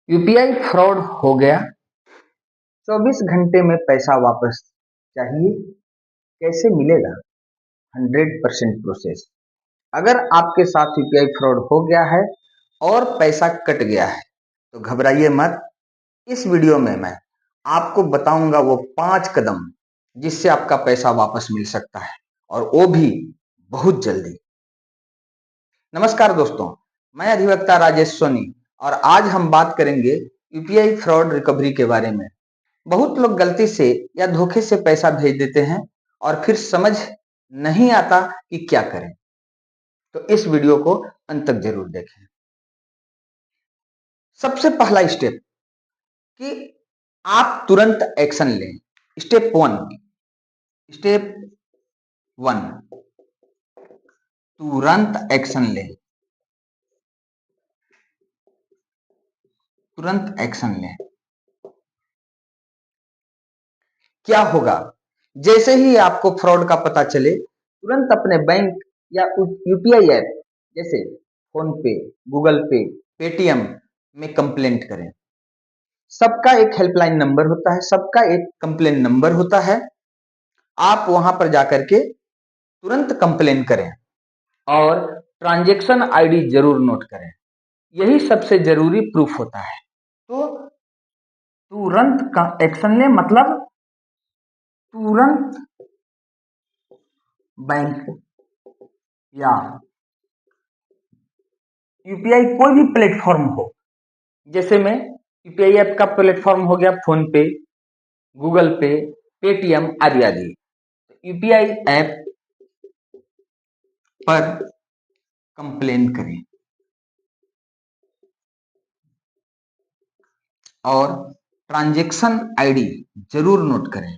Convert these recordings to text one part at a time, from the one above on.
UPI fraud हो गया। 24 घंटे में पैसा वापस चाहिए, कैसे मिलेगा? 100% प्रोसेस। अगर आपके साथ यूपीआई फ्रॉड हो गया है और पैसा कट गया है तो घबराइए मत। इस वीडियो में मैं आपको बताऊंगा वो 5 कदम जिससे आपका पैसा वापस मिल सकता है, और वो भी बहुत जल्दी। नमस्कार दोस्तों, मैं अधिवक्ता राजेश सोनी और आज हम बात करेंगे यूपीआई फ्रॉड रिकवरी के बारे में। बहुत लोग गलती से या धोखे से पैसा भेज देते हैं और फिर समझ नहीं आता कि क्या करें। तो इस वीडियो को अंत तक जरूर देखें। सबसे पहला स्टेप कि आप तुरंत एक्शन लें। Step one. स्टेप वन, तुरंत एक्शन लें। तुरंत एक्शन लें। क्या होगा? जैसे ही आपको फ्रॉड का पता चले, तुरंत अपने बैंक या यूपीआई ऐप जैसे फोन पे, गूगल पे, पेटीएम में कंप्लेंट करें। सबका एक हेल्पलाइन नंबर होता है, सबका एक कंप्लेन नंबर होता है। आप वहां पर जाकर के तुरंत कंप्लेन करें और ट्रांजैक्शन आईडी जरूर नोट करें। यही सबसे जरूरी प्रूफ होता है। तो तुरंत का एक्शन लें, मतलब तुरंत बैंक या यूपीआई कोई भी प्लेटफॉर्म हो, जैसे में यूपीआई ऐप का प्लेटफॉर्म हो गया फोन पे, गूगल पे, पेटीएम आदि आदि। यूपीआई ऐप पर कंप्लेन करें और ट्रांजैक्शन आईडी जरूर नोट करें।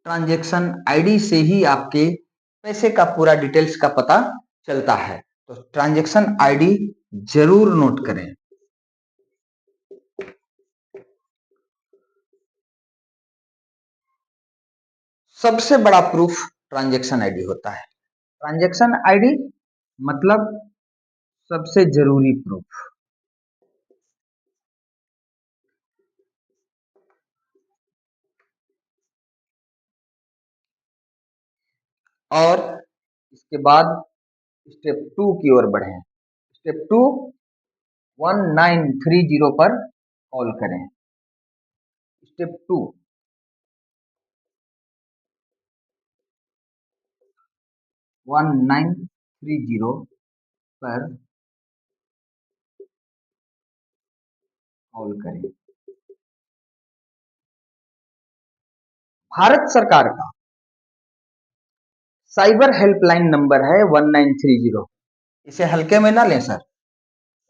ट्रांजैक्शन आईडी से ही आपके पैसे का पूरा डिटेल्स का पता चलता है, तो ट्रांजैक्शन आईडी जरूर नोट करें। सबसे बड़ा प्रूफ ट्रांजैक्शन आईडी होता है। ट्रांजैक्शन आईडी मतलब सबसे जरूरी प्रूफ। और इसके बाद स्टेप टू की ओर बढ़े। स्टेप टू, 1930 पर कॉल करें। स्टेप टू, 1930 पर कॉल करें। भारत सरकार का साइबर हेल्पलाइन नंबर है 1930। इसे हल्के में ना लें सर।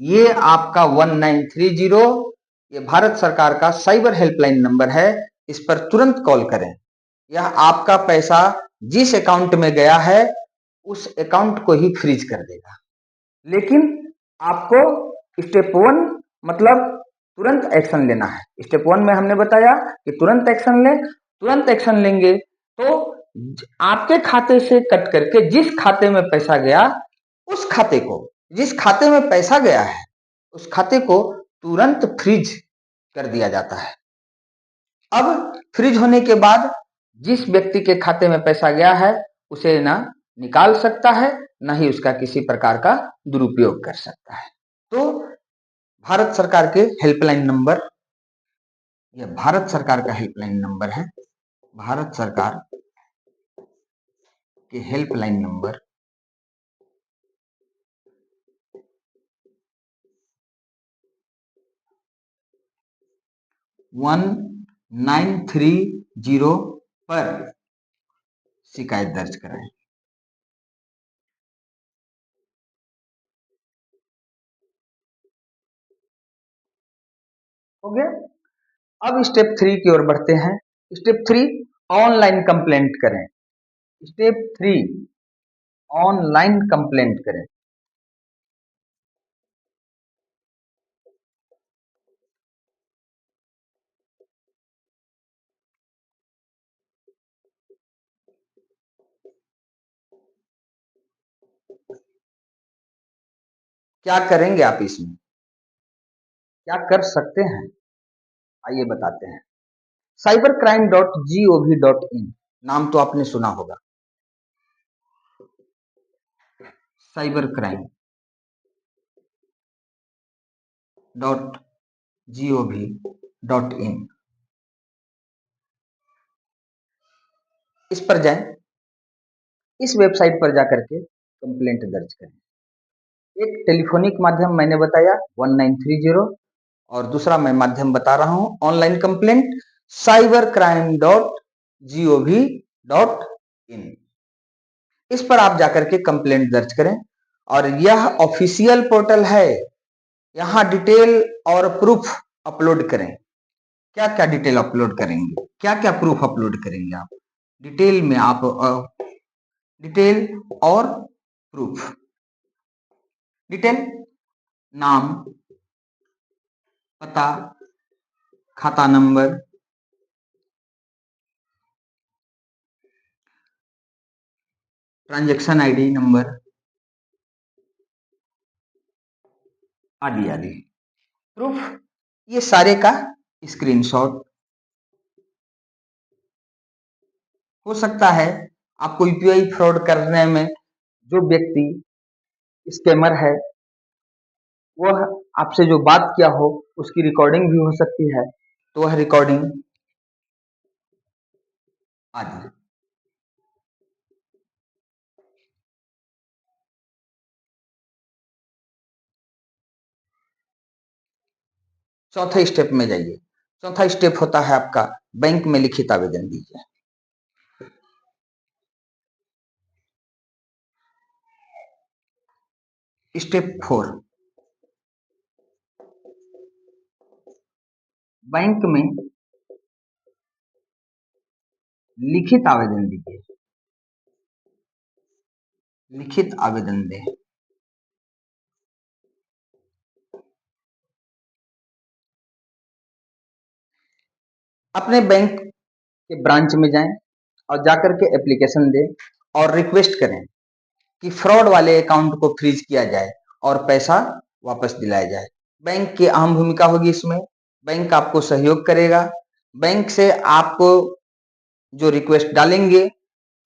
ये आपका 1930, ये भारत सरकार का साइबर हेल्पलाइन नंबर है। इस पर तुरंत कॉल करें। यह आपका पैसा जिस अकाउंट में गया है उस अकाउंट को ही फ्रीज कर देगा। लेकिन आपको स्टेप वन मतलब तुरंत एक्शन लेना है। स्टेप वन में हमने बताया कि तुरंत एक्शन लें। तुरंत एक्शन लेंगे तो आपके खाते से कट करके जिस खाते में पैसा गया, उस खाते को, जिस खाते में पैसा गया है उस खाते को तुरंत फ्रीज कर दिया जाता है। अब फ्रीज होने के बाद जिस व्यक्ति के खाते में पैसा गया है उसे ना निकाल सकता है, ना ही उसका किसी प्रकार का दुरुपयोग कर सकता है। तो भारत सरकार के हेल्पलाइन नंबर, यह भारत सरकार का हेल्पलाइन नंबर है। भारत सरकार के हेल्पलाइन नंबर 1930 पर शिकायत दर्ज कराएं। हो गया। अब स्टेप थ्री की ओर बढ़ते हैं। स्टेप थ्री, ऑनलाइन कंप्लेंट करें। स्टेप थ्री, ऑनलाइन कंप्लेंट करें। क्या करेंगे आप इसमें? क्या कर सकते हैं, आइए बताते हैं। cybercrime.gov.in नाम तो आपने सुना होगा। cybercrime.gov.in इस पर जाएं। इस वेबसाइट पर जाकर के कंप्लेंट दर्ज करें। एक टेलीफोनिक माध्यम मैंने बताया 1930 और दूसरा मैं माध्यम बता रहा हूं ऑनलाइन कंप्लेंट cybercrime.gov.in। इस पर आप जाकर के कंप्लेंट दर्ज करें और यह ऑफिशियल पोर्टल है। यहाँ डिटेल और प्रूफ अपलोड करें। क्या क्या डिटेल अपलोड करेंगे, क्या क्या प्रूफ अपलोड करेंगे आप डिटेल में? आप डिटेल और प्रूफ। डिटेल नाम, पता, खाता नंबर, ट्रांजैक्शन आईडी नंबर आदि आदि। प्रूफ ये सारे का स्क्रीनशॉट। हो सकता है आपको यूपीआई फ्रॉड करने में जो व्यक्ति स्कैमर है वह आपसे जो बात किया हो उसकी रिकॉर्डिंग भी हो सकती है, तो वह रिकॉर्डिंग आदि। चौथे स्टेप में जाइए। चौथा स्टेप होता है आपका बैंक में लिखित आवेदन दीजिए। स्टेप 4 बैंक में लिखित आवेदन दीजिए। लिखित आवेदन दें। अपने बैंक के ब्रांच में जाएं और जाकर के एप्लीकेशन दें और रिक्वेस्ट करें कि फ्रॉड वाले अकाउंट को फ्रीज किया जाए और पैसा वापस दिलाया जाए। बैंक की अहम भूमिका होगी इसमें। बैंक आपको सहयोग करेगा। बैंक से आपको जो रिक्वेस्ट डालेंगे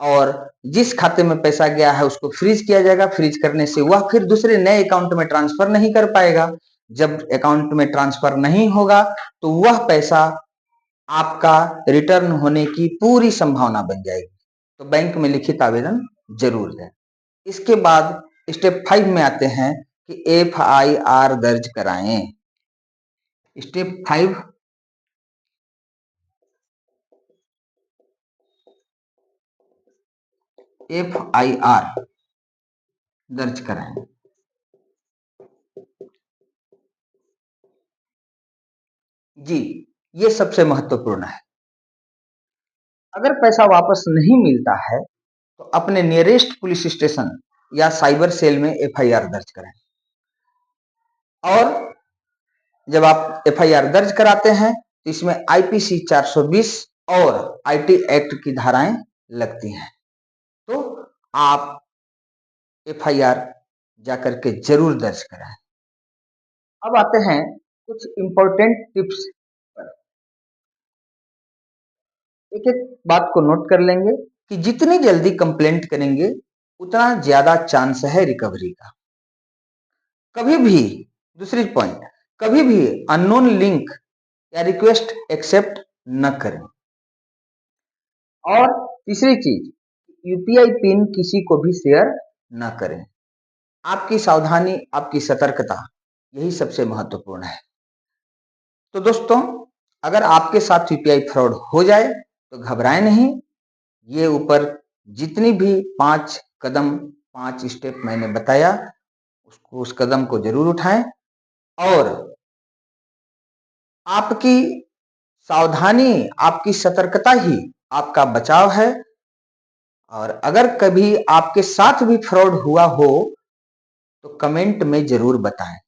और जिस खाते में पैसा गया है उसको फ्रीज किया जाएगा। फ्रीज करने से वह फिर दूसरे नए अकाउंट में ट्रांसफर नहीं कर पाएगा। जब अकाउंट में ट्रांसफर नहीं होगा तो वह पैसा आपका रिटर्न होने की पूरी संभावना बन जाएगी। तो बैंक में लिखित आवेदन जरूर दें। इसके बाद स्टेप 5 में आते हैं कि FIR दर्ज कराएं। स्टेप 5 FIR दर्ज कराएं। जी, ये सबसे महत्वपूर्ण है। अगर पैसा वापस नहीं मिलता है तो अपने नियरेस्ट पुलिस स्टेशन या साइबर सेल में FIR दर्ज करें। और जब आप FIR दर्ज कराते हैं तो इसमें IPC 420 और IT एक्ट की धाराएं लगती हैं। तो आप FIR जाकर के जरूर दर्ज कराएं। अब आते हैं कुछ इंपॉर्टेंट टिप्स पर। एक एक बात को नोट कर लेंगे कि जितनी जल्दी कंप्लेंट करेंगे उतना ज्यादा चांस है रिकवरी का। कभी भी, दूसरी पॉइंट, कभी भी अननोन लिंक या रिक्वेस्ट एक्सेप्ट न करें। और तीसरी चीज, यूपीआई पिन किसी को भी शेयर न करें। आपकी सावधानी, आपकी सतर्कता, यही सबसे महत्वपूर्ण है। तो दोस्तों, अगर आपके साथ यूपीआई फ्रॉड हो जाए तो घबराएं नहीं। ये ऊपर जितनी भी 5 कदम, 5 स्टेप मैंने बताया उसको, उस कदम को जरूर उठाएं। और आपकी सावधानी, आपकी सतर्कता ही आपका बचाव है। और अगर कभी आपके साथ भी फ्रॉड हुआ हो तो कमेंट में जरूर बताएं।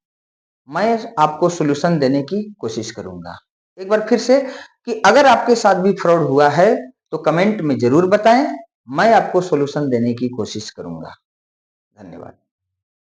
मैं आपको सॉल्यूशन देने की कोशिश करूंगा। एक बार फिर से कि अगर आपके साथ भी फ्रॉड हुआ है तो कमेंट में जरूर बताएं। मैं आपको सॉल्यूशन देने की कोशिश करूंगा। धन्यवाद।